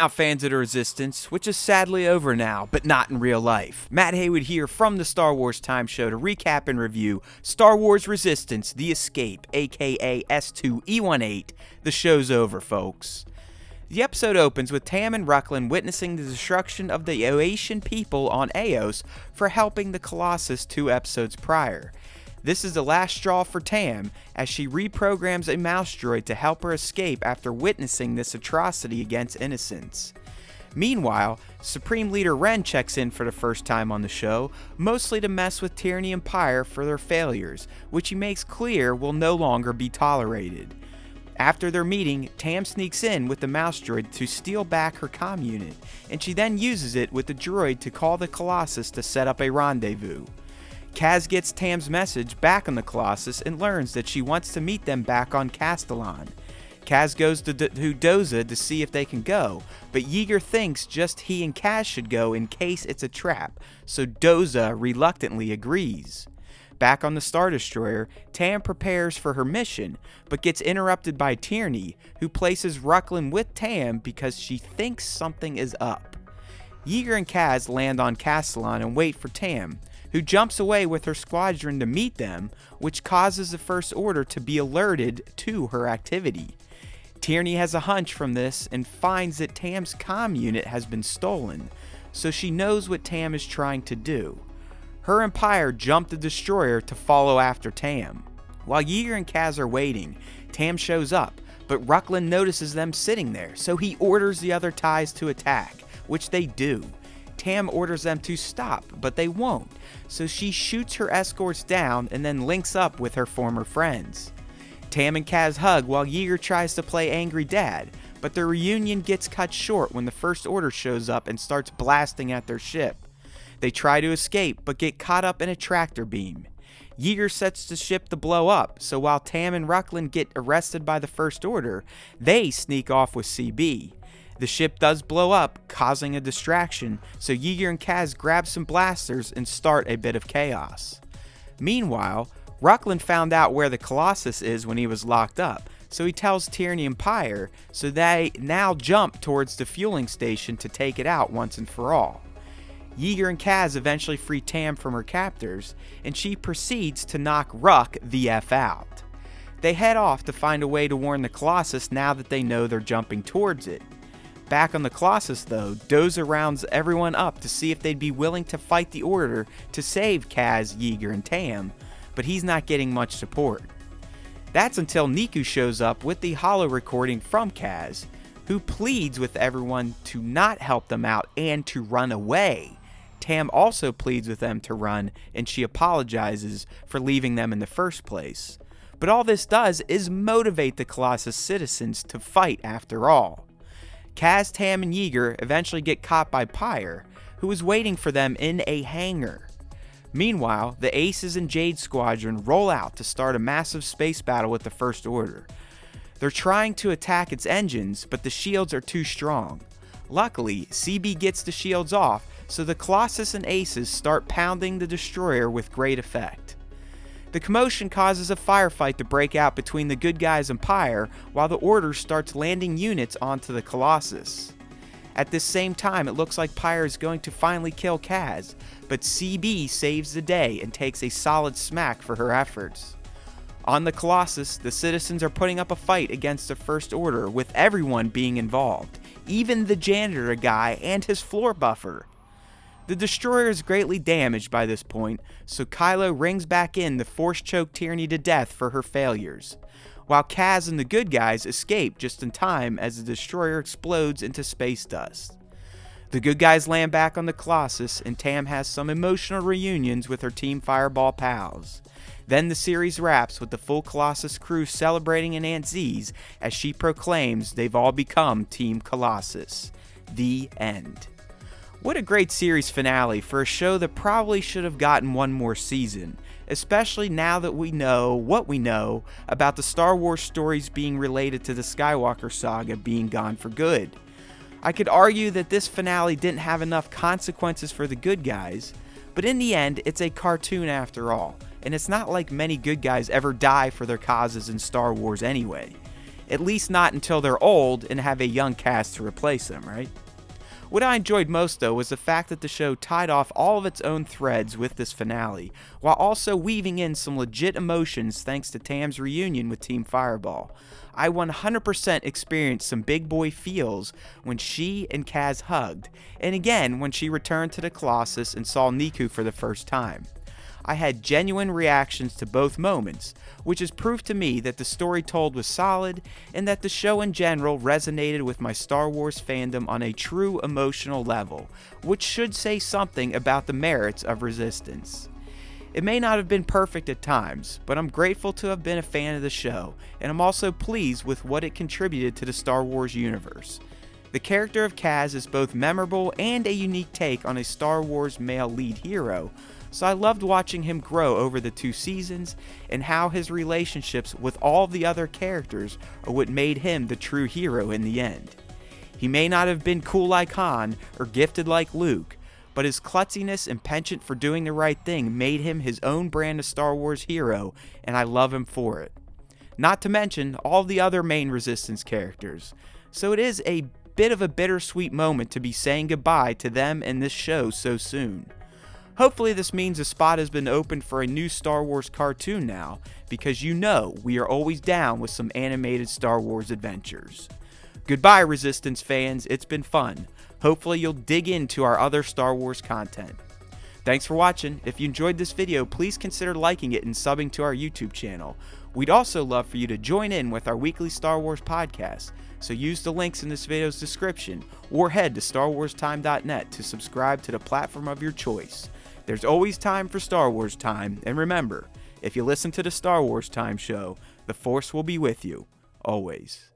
now, fans of the Resistance, which is sadly over now, but not in real life. Matt Heywood here from the Star Wars Time Show to recap and review Star Wars Resistance: The Escape, aka S2E18. The show's over, folks. The episode opens with Tam and Rucklin witnessing the destruction of the Oasian people on Eos for helping the Colossus 2 episodes prior. This is the last straw for Tam, as she reprograms a mouse droid to help her escape after witnessing this atrocity against innocents. Meanwhile, Supreme Leader Ren checks in for the first time on the show, mostly to mess with Tyranny and Pyre for their failures, which he makes clear will no longer be tolerated. After their meeting, Tam sneaks in with the mouse droid to steal back her comm unit, and she then uses it with the droid to call the Colossus to set up a rendezvous. Kaz gets Tam's message back on the Colossus and learns that she wants to meet them back on Castellan. Kaz goes to Doza to see if they can go, but Yeager thinks just he and Kaz should go in case it's a trap, so Doza reluctantly agrees. Back on the Star Destroyer, Tam prepares for her mission, but gets interrupted by Tierney, who places Rucklin with Tam because she thinks something is up. Yeager and Kaz land on Castellan and wait for Tam, who jumps away with her squadron to meet them, which causes the First Order to be alerted to her activity. Tierney has a hunch from this and finds that Tam's comm unit has been stolen, so she knows what Tam is trying to do. Her and Pyre jump the destroyer to follow after Tam. While Yeager and Kaz are waiting, Tam shows up, but Rucklin notices them sitting there, so he orders the other TIEs to attack, which they do. Tam orders them to stop, but they won't, so she shoots her escorts down and then links up with her former friends. Tam and Kaz hug while Yeager tries to play angry dad, but their reunion gets cut short when the First Order shows up and starts blasting at their ship. They try to escape, but get caught up in a tractor beam. Yeager sets the ship to blow up, so while Tam and Rucklin get arrested by the First Order, they sneak off with CB. The ship does blow up, causing a distraction, so Yeager and Kaz grab some blasters and start a bit of chaos. Meanwhile, Rucklin found out where the Colossus is when he was locked up, so he tells Tierney and Pyre, so they now jump towards the fueling station to take it out once and for all. Yeager and Kaz eventually free Tam from her captors, and she proceeds to knock Ruck the F out. They head off to find a way to warn the Colossus now that they know they're jumping towards it. Back on the Colossus though, Doza rounds everyone up to see if they'd be willing to fight the Order to save Kaz, Yeager, and Tam, but he's not getting much support. That's until Niku shows up with the holo recording from Kaz, who pleads with everyone to not help them out and to run away. Tam also pleads with them to run, and she apologizes for leaving them in the first place. But all this does is motivate the Colossus citizens to fight after all. Kaz, Tam, and Yeager eventually get caught by Pyre, who is waiting for them in a hangar. Meanwhile, the Aces and Jade Squadron roll out to start a massive space battle with the First Order. They're trying to attack its engines, but the shields are too strong. Luckily, CB gets the shields off, so the Colossus and Aces start pounding the destroyer with great effect. The commotion causes a firefight to break out between the good guys and Pyre, while the Order starts landing units onto the Colossus. At this same time, it looks like Pyre is going to finally kill Kaz, but CB saves the day and takes a solid smack for her efforts. On the Colossus, the citizens are putting up a fight against the First Order, with everyone being involved, even the janitor guy and his floor buffer. The destroyer is greatly damaged by this point, so Kylo rings back in to force-choke Tierney to death for her failures, while Kaz and the good guys escape just in time as the destroyer explodes into space dust. The good guys land back on the Colossus, and Tam has some emotional reunions with her Team Fireball pals. Then the series wraps with the full Colossus crew celebrating in Aunt Z's as she proclaims they've all become Team Colossus. The end. What a great series finale for a show that probably should have gotten one more season, especially now that we know what we know about the Star Wars stories being related to the Skywalker saga being gone for good. I could argue that this finale didn't have enough consequences for the good guys, but in the end, it's a cartoon after all, and it's not like many good guys ever die for their causes in Star Wars anyway. At least not until they're old and have a young cast to replace them, right? What I enjoyed most, though, was the fact that the show tied off all of its own threads with this finale, while also weaving in some legit emotions thanks to Tam's reunion with Team Fireball. I 100% experienced some big boy feels when she and Kaz hugged, and again when she returned to the Colossus and saw Niku for the first time. I had genuine reactions to both moments, which is proof to me that the story told was solid and that the show in general resonated with my Star Wars fandom on a true emotional level, which should say something about the merits of Resistance. It may not have been perfect at times, but I'm grateful to have been a fan of the show, and I'm also pleased with what it contributed to the Star Wars universe. The character of Kaz is both memorable and a unique take on a Star Wars male lead hero, so I loved watching him grow over the 2 seasons and how his relationships with all the other characters are what made him the true hero in the end. He may not have been cool like Han or gifted like Luke, but his klutziness and penchant for doing the right thing made him his own brand of Star Wars hero, and I love him for it. Not to mention all the other main Resistance characters, so it is a bit of a bittersweet moment to be saying goodbye to them and this show so soon. Hopefully this means a spot has been opened for a new Star Wars cartoon now, because you know we are always down with some animated Star Wars adventures. Goodbye Resistance fans, it's been fun. Hopefully you'll dig into our other Star Wars content. Thanks for watching. If you enjoyed this video, please consider liking it and subbing to our YouTube channel. We'd also love for you to join in with our weekly Star Wars podcast, so use the links in this video's description or head to StarWarsTime.net to subscribe to the platform of your choice. There's always time for Star Wars time, and remember, if you listen to the Star Wars Time show, the Force will be with you, always.